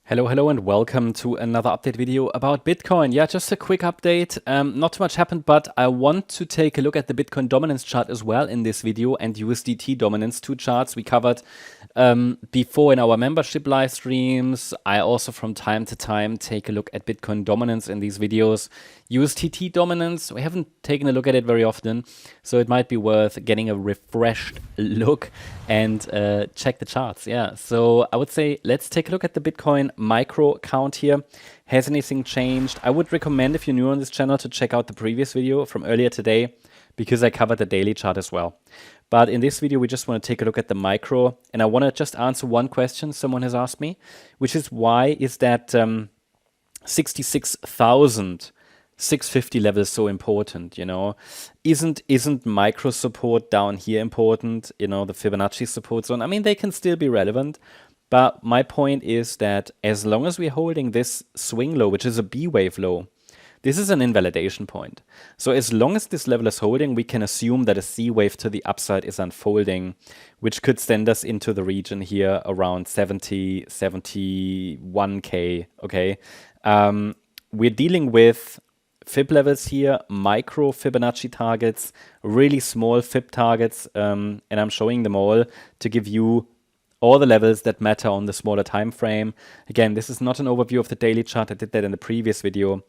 Hello, and welcome to another update video about Bitcoin. Yeah, just a quick update. Not too much happened, but I want to take a look at the Bitcoin dominance chart as well in this video and USDT dominance, two charts we covered before in our membership live streams. I also from time to time take a look at Bitcoin dominance in these videos. USDT dominance, we haven't taken a look at it very often, so it might be worth getting a refreshed look and check the charts. Yeah, so I would say let's take a look at the Bitcoin micro count here. Has anything changed? I would recommend, if you're new on this channel, to check out the previous video from earlier today, because I covered the daily chart as well. But in this video, we just want to take a look at the micro, and I want to just answer one question someone has asked me, which is why is that 66,650 level so important? You know, isn't micro support down here important? You know, the Fibonacci support zone. I mean, they can still be relevant, but my point is that as long as we're holding this swing low, which is a B wave low, this is an invalidation point. So as long as this level is holding, we can assume that a C wave to the upside is unfolding, which could send us into the region here around 70, 71K, okay? We're dealing with Fib levels here, micro Fibonacci targets, really small Fib targets, and I'm showing them all to give you all the levels that matter on the smaller time frame. Again, this is not an overview of the daily chart. I did that in the previous video,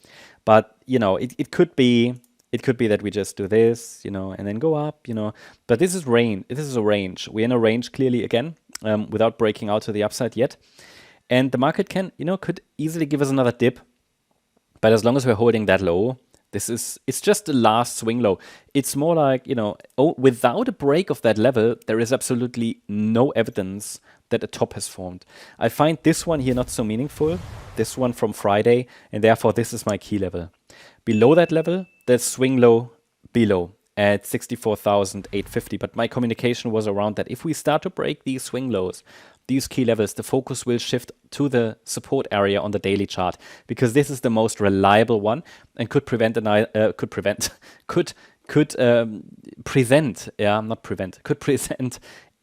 but you know, it could be that we just do this, you know, and then go up, you know. But this is range. This is a range. We're in a range clearly again, without breaking out to the upside yet. And the market can, you know, could easily give us another dip. But as long as we're holding that low, it's just the last swing low. It's more like, you know, without a break of that level, there is absolutely no evidence that a top has formed. I find this one here not so meaningful, this one from Friday, and therefore this is my key level. Below that level, there's swing low below at 64,850, but my communication was around that if we start to break these swing lows, these key levels, the focus will shift to the support area on the daily chart, because this is the most reliable one and could present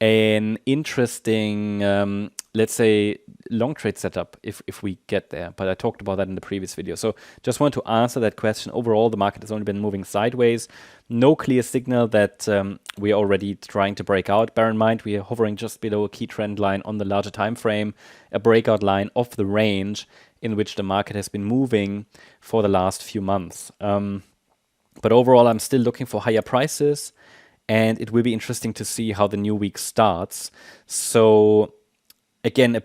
an interesting, let's say, long trade setup if we get there. But I talked about that in the previous video. So just want to answer that question. Overall, the market has only been moving sideways. No clear signal that we are already trying to break out. Bear in mind, we are hovering just below a key trend line on the larger time frame, a breakout line of the range in which the market has been moving for the last few months. But overall, I'm still looking for higher prices, and it will be interesting to see how the new week starts. So again,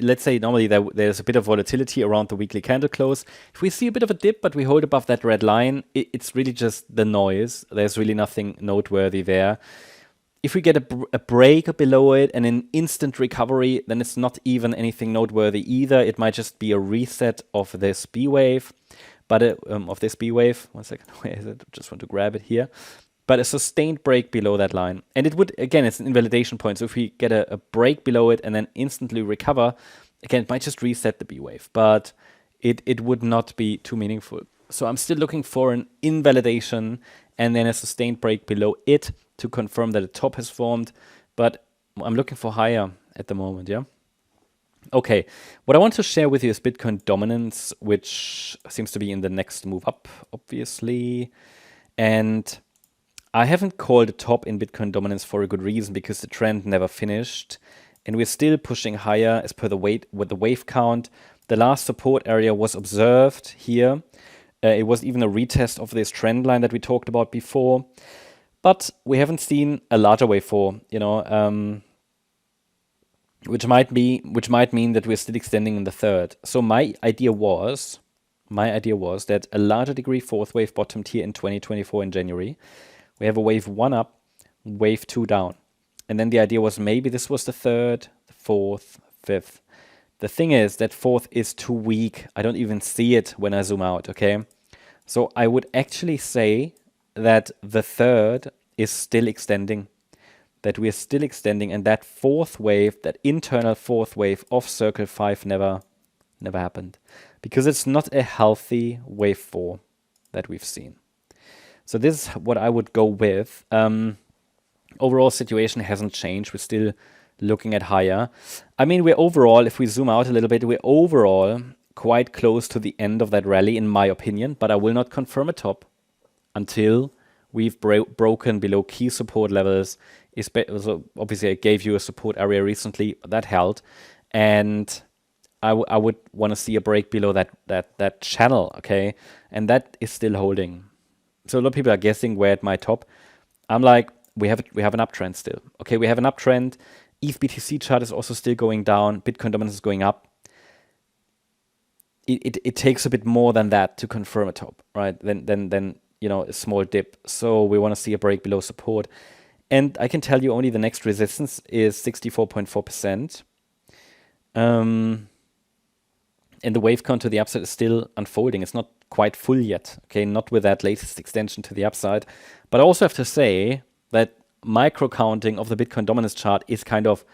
let's say normally there's a bit of volatility around the weekly candle close. If we see a bit of a dip, but we hold above that red line, it's really just the noise. There's really nothing noteworthy there. If we get a break below it and an instant recovery, then it's not even anything noteworthy either. It might just be a reset of this B wave, but of this B wave. 1 second, where is it? Just want to grab it here. But a sustained break below that line. And it would, again, it's an invalidation point. So if we get a break below it and then instantly recover, again, it might just reset the B wave, but it would not be too meaningful. So I'm still looking for an invalidation and then a sustained break below it to confirm that a top has formed. But I'm looking for higher at the moment, yeah? Okay, what I want to share with you is Bitcoin dominance, which seems to be in the next move up, obviously. And I haven't called a top in Bitcoin dominance for a good reason, because the trend never finished, and we're still pushing higher as per the wave count. The last support area was observed here. It was even a retest of this trend line that we talked about before, but we haven't seen a larger wave for, you know, which might mean that we're still extending in the third. So my idea was that a larger degree fourth wave bottomed here in 2024 in January. We have a wave 1 up, wave 2 down. And then the idea was maybe this was the third, the fourth, fifth. The thing is that fourth is too weak. I don't even see it when I zoom out, okay? So I would actually say that the third is still extending, that we're still extending, and that fourth wave, that internal fourth wave of circle 5 never happened, because it's not a healthy wave 4 that we've seen. So this is what I would go with. Overall situation hasn't changed. We're still looking at higher. I mean, we're overall, if we zoom out a little bit, we're overall quite close to the end of that rally, in my opinion, but I will not confirm a top until we've broken below key support levels. So obviously, I gave you a support area recently that held, and I would want to see a break below that channel, okay, and that is still holding. So a lot of people are guessing where it might top. I'm like, we have an uptrend still, okay. We have an uptrend. ETH BTC chart is also still going down. Bitcoin dominance is going up. It takes a bit more than that to confirm a top, right? Then a small dip. So we want to see a break below support. And I can tell you only the next resistance is 64.4%. And the wave count to the upside is still unfolding. It's not quite full yet, okay? Not with that latest extension to the upside. But I also have to say that micro counting of the Bitcoin dominance chart is kind of,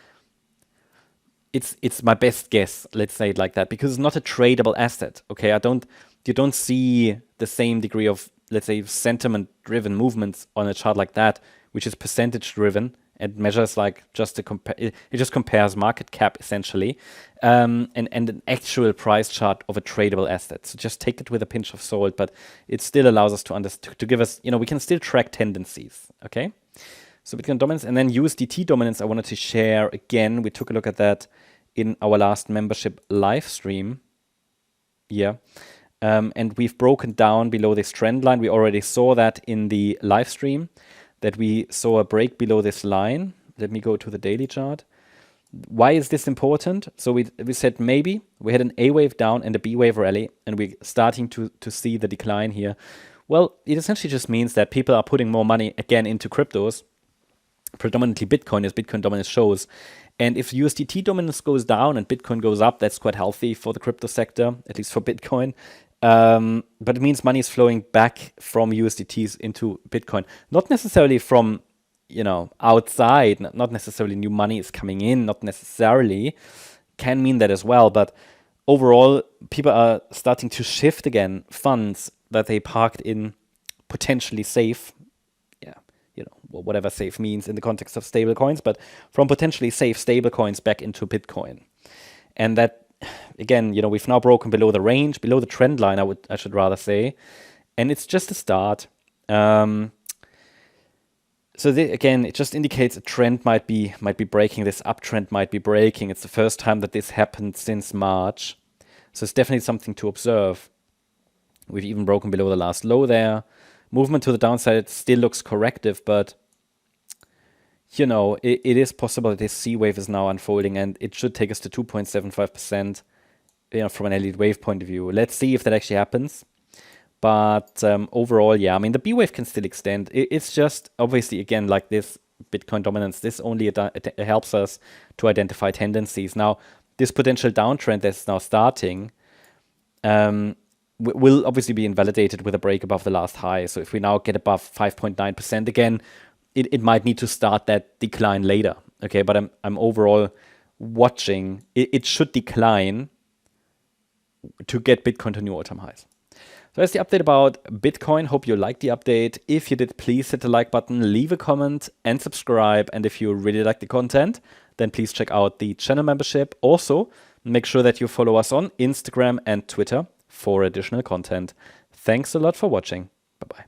it's my best guess, let's say it like that, because it's not a tradable asset, okay? You don't see the same degree of, let's say, sentiment-driven movements on a chart like that, which is percentage-driven and measures like it just compares market cap essentially, and an actual price chart of a tradable asset. So just take it with a pinch of salt, but it still allows us to give us, we can still track tendencies, okay? So Bitcoin dominance, and then USDT dominance I wanted to share again. We took a look at that in our last membership live stream. Yeah. And we've broken down below this trend line. We already saw that in the live stream, that we saw a break below this line. Let me go to the daily chart. Why is this important? So we said maybe we had an A wave down and a B wave rally, and we're starting to see the decline here. Well, it essentially just means that people are putting more money again into cryptos, predominantly Bitcoin, as Bitcoin dominance shows. And if USDT dominance goes down and Bitcoin goes up, that's quite healthy for the crypto sector, at least for Bitcoin. But it means money is flowing back from USDTs into Bitcoin. Not necessarily from, outside, not necessarily new money is coming in, not necessarily. Can mean that as well. But overall, people are starting to shift again funds that they parked in potentially safe, whatever safe means in the context of stable coins, but from potentially safe stable coins back into Bitcoin. And that, again, we've now broken below the range, below the trend line, I should rather say. And it's just a start. So again, it just indicates a trend might be breaking. This uptrend might be breaking. It's the first time that this happened since March. So it's definitely something to observe. We've even broken below the last low there. Movement to the downside still looks corrective, but it is possible that this C wave is now unfolding, and it should take us to 2.75%, from an Elliott Wave point of view. Let's see if that actually happens. But overall, yeah, I mean, the B wave can still extend. It's just, obviously, again, like this Bitcoin dominance, this only helps us to identify tendencies. Now, this potential downtrend that's now starting will obviously be invalidated with a break above the last high. So if we now get above 5.9% again, it might need to start that decline later. Okay, but I'm overall watching. It should decline to get Bitcoin to new all-time highs. So that's the update about Bitcoin. Hope you liked the update. If you did, please hit the like button, leave a comment, and subscribe. And if you really like the content, then please check out the channel membership. Also, make sure that you follow us on Instagram and Twitter for additional content. Thanks a lot for watching. Bye-bye.